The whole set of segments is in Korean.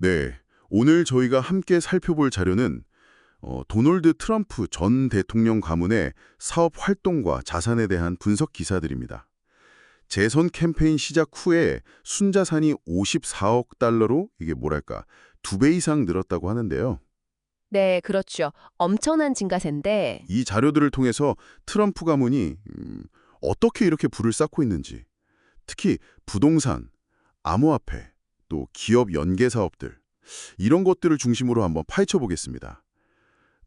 네, 오늘 저희가 함께 살펴볼 자료는 도널드 트럼프 전 대통령 가문의 사업 활동과 자산에 대한 분석 기사들입니다. 재선 캠페인 시작 후에 순자산이 54억 달러로 이게 뭐랄까 2배 이상 늘었다고 하는데요. 네, 그렇죠. 엄청난 증가세인데 이 자료들을 통해서 트럼프 가문이 어떻게 이렇게 부를 쌓고 있는지, 특히 부동산, 암호화폐, 또 기업 연계 사업들 이런 것들을 중심으로 한번 파헤쳐 보겠습니다.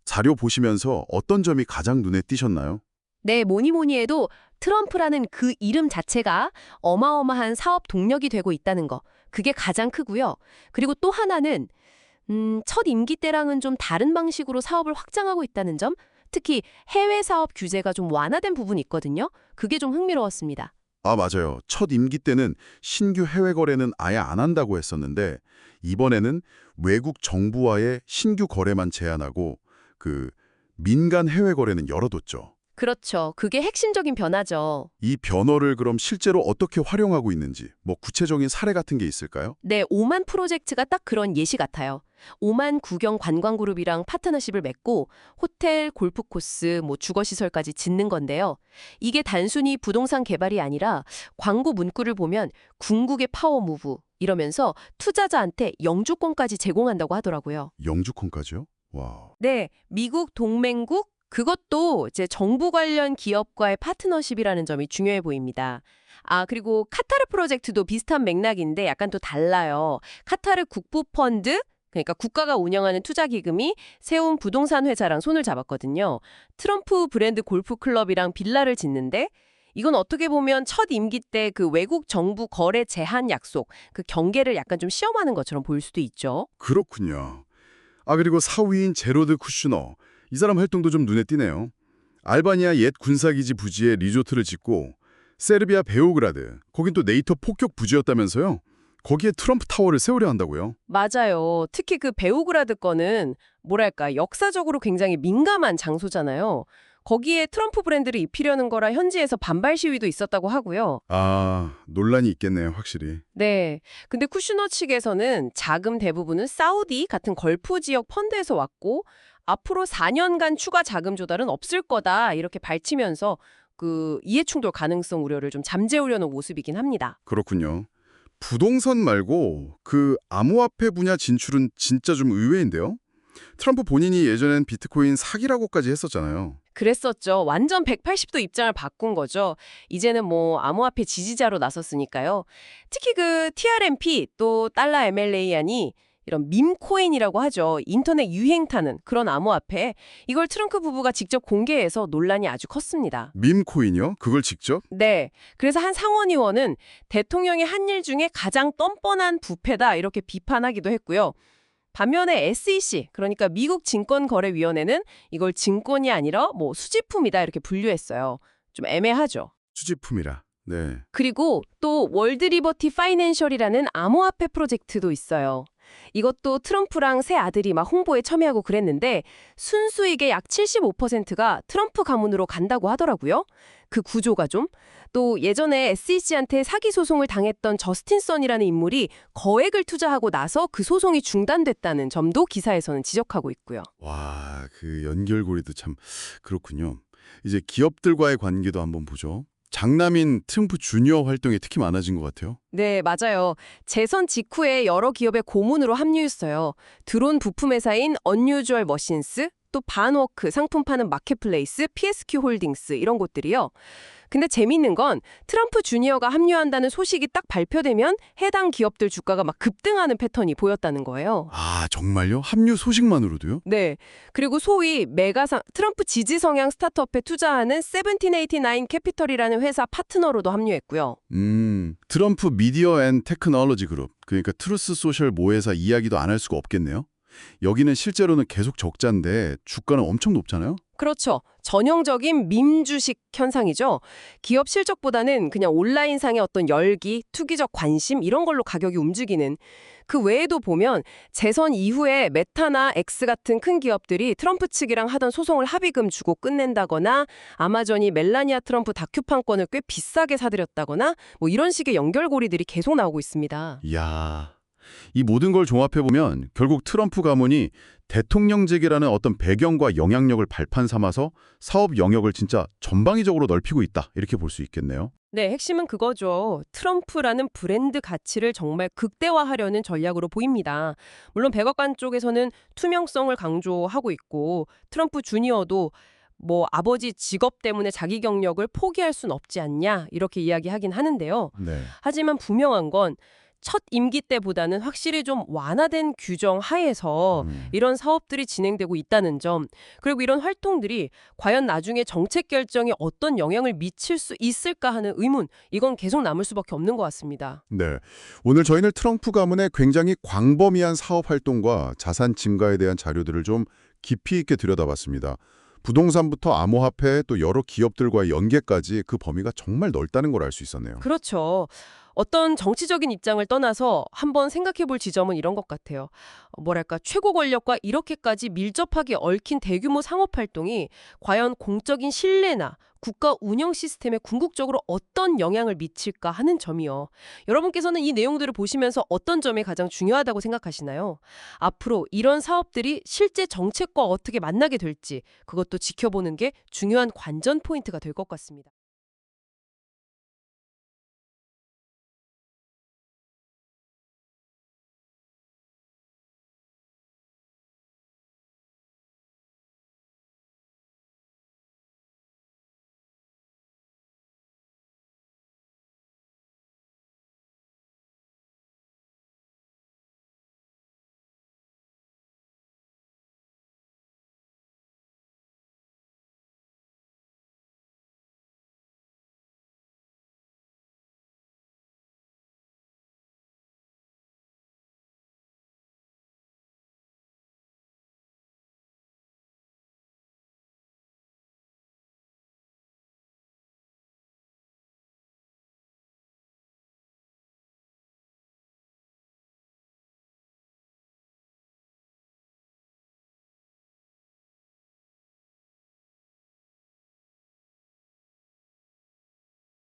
자료 보시면서 어떤 점이 가장 눈에 띄셨나요? 네, 뭐니 해도 트럼프라는 그 이름 자체가 어마어마한 사업 동력이 되고 있다는 거. 그게 가장 크고요. 그리고 또 하나는 첫 임기 때랑은 좀 다른 방식으로 사업을 확장하고 있다는 점, 특히 해외 사업 규제가 좀 완화된 부분이 있거든요. 그게 좀 흥미로웠습니다. 아, 맞아요. 첫 임기 때는 신규 해외 거래는 아예 안 한다고 했었는데 이번에는 외국 정부와의 신규 거래만 제한하고 그 민간 해외 거래는 열어뒀죠. 그렇죠. 그게 핵심적인 변화죠. 이 변화를 그럼 실제로 어떻게 활용하고 있는지 뭐 구체적인 사례 같은 게 있을까요? 네, 오만 프로젝트가 딱 그런 예시 같아요. 오만 국영 관광그룹이랑 파트너십을 맺고 호텔, 골프 코스, 주거시설까지 짓는 건데요. 이게 단순히 부동산 개발이 아니라 광고 문구를 보면 궁극의 파워무브 이러면서 투자자한테 영주권까지 제공한다고 하더라고요. 영주권까지요? 와. 네, 미국 동맹국 그것도 이제 정부 관련 기업과의 파트너십이라는 점이 중요해 보입니다. 아, 그리고 카타르 프로젝트도 비슷한 맥락인데 약간 또 달라요. 카타르 국부 펀드, 그러니까 국가가 운영하는 투자 기금이 세운 부동산 회사랑 손을 잡았거든요. 트럼프 브랜드 골프 클럽이랑 빌라를 짓는데 이건 어떻게 보면 첫 임기 때 그 외국 정부 거래 제한 약속, 그 경계를 약간 좀 시험하는 것처럼 보일 수도 있죠. 그렇군요. 아, 그리고 사위인 제로드 쿠슈너. 이 사람 활동도 좀 눈에 띄네요. 알바니아 옛 군사기지 부지에 리조트를 짓고 세르비아 베오그라드, 거긴 또 네이터 폭격 부지였다면서요? 거기에 트럼프 타워를 세우려 한다고요? 맞아요. 특히 그 베오그라드 건은 뭐랄까 역사적으로 굉장히 민감한 장소잖아요. 거기에 트럼프 브랜드를 입히려는 거라 현지에서 반발 시위도 있었다고 하고요. 아, 논란이 있겠네요, 확실히. 네. 근데 쿠슈너 측에서는 자금 대부분은 사우디 같은 걸프 지역 펀드에서 왔고 앞으로 4년간 추가 자금 조달은 없을 거다 이렇게 밝히면서 그 이해충돌 가능성 우려를 좀 잠재우려는 모습이긴 합니다. 그렇군요. 부동산 말고 그 암호화폐 분야 진출은 진짜 좀 의외인데요? 트럼프 본인이 예전엔 비트코인 사기라고까지 했었잖아요. 그랬었죠. 완전 180도 입장을 바꾼 거죠. 이제는 암호화폐 지지자로 나섰으니까요. 특히 그 TRMP 또 달러 MLA안이 이런 밈코인이라고 하죠. 인터넷 유행 타는 그런 암호화폐. 이걸 트럼프 부부가 직접 공개해서 논란이 아주 컸습니다. 밈코인이요? 그걸 직접? 네. 그래서 한 상원의원은 대통령이 한 일 중에 가장 뻔뻔한 부패다 이렇게 비판하기도 했고요. 반면에 SEC, 그러니까 미국 증권거래위원회는 이걸 증권이 아니라 수집품이다 이렇게 분류했어요. 좀 애매하죠. 수집품이라. 네. 그리고 또 월드리버티 파이낸셜이라는 암호화폐 프로젝트도 있어요. 이것도 트럼프랑 새 아들이 막 홍보에 참여하고 그랬는데 순수익의 약 75%가 트럼프 가문으로 간다고 하더라고요. 그 구조가 좀. 또 예전에 SEC한테 사기 소송을 당했던 저스틴 선이라는 인물이 거액을 투자하고 나서 그 소송이 중단됐다는 점도 기사에서는 지적하고 있고요. 와, 그 연결고리도 참 그렇군요. 이제 기업들과의 관계도 한번 보죠. 장남인 트럼프 주니어 활동이 특히 많아진 것 같아요. 네, 맞아요. 재선 직후에 여러 기업의 고문으로 합류했어요. 드론 부품 회사인 언유주얼 머신스, 또 반워크 상품 파는 마켓플레이스, PSQ 홀딩스 이런 곳들이요. 근데 재밌는 건 트럼프 주니어가 합류한다는 소식이 딱 발표되면 해당 기업들 주가가 막 급등하는 패턴이 보였다는 거예요. 아, 정말요? 합류 소식만으로도요? 네. 그리고 소위 트럼프 지지 성향 스타트업에 투자하는 1789 캐피털이라는 회사 파트너로도 합류했고요. 트럼프 미디어 앤 테크놀로지 그룹, 그러니까 트루스 소셜 모회사 이야기도 안 할 수가 없겠네요. 여기는 실제로는 계속 적자인데 주가는 엄청 높잖아요? 그렇죠. 전형적인 밈 주식 현상이죠. 기업 실적보다는 그냥 온라인상의 어떤 열기, 투기적 관심 이런 걸로 가격이 움직이는. 그 외에도 보면 재선 이후에 메타나 X 같은 큰 기업들이 트럼프 측이랑 하던 소송을 합의금 주고 끝낸다거나 아마존이 멜라니아 트럼프 다큐판권을 꽤 비싸게 사들였다거나 이런 식의 연결고리들이 계속 나오고 있습니다. 이야, 이 모든 걸 종합해보면 결국 트럼프 가문이 대통령직이라는 어떤 배경과 영향력을 발판 삼아서 사업 영역을 진짜 전방위적으로 넓히고 있다. 이렇게 볼 수 있겠네요. 네, 핵심은 그거죠. 트럼프라는 브랜드 가치를 정말 극대화하려는 전략으로 보입니다. 물론 백악관 쪽에서는 투명성을 강조하고 있고 트럼프 주니어도 뭐 아버지 직업 때문에 자기 경력을 포기할 순 없지 않냐 이렇게 이야기하긴 하는데요. 네. 하지만 분명한 건 첫 임기 때보다는 확실히 좀 완화된 규정 하에서 이런 사업들이 진행되고 있다는 점, 그리고 이런 활동들이 과연 나중에 정책 결정에 어떤 영향을 미칠 수 있을까 하는 의문, 이건 계속 남을 수밖에 없는 것 같습니다. 네. 오늘 저희는 트럼프 가문의 굉장히 광범위한 사업 활동과 자산 증가에 대한 자료들을 좀 깊이 있게 들여다봤습니다. 부동산부터 암호화폐 또 여러 기업들과의 연계까지 그 범위가 정말 넓다는 걸 알 수 있었네요. 그렇죠. 어떤 정치적인 입장을 떠나서 한번 생각해 볼 지점은 이런 것 같아요. 뭐랄까, 최고 권력과 이렇게까지 밀접하게 얽힌 대규모 상업 활동이 과연 공적인 신뢰나 국가 운영 시스템에 궁극적으로 어떤 영향을 미칠까 하는 점이요. 여러분께서는 이 내용들을 보시면서 어떤 점이 가장 중요하다고 생각하시나요? 앞으로 이런 사업들이 실제 정책과 어떻게 만나게 될지 그것도 지켜보는 게 중요한 관전 포인트가 될 것 같습니다.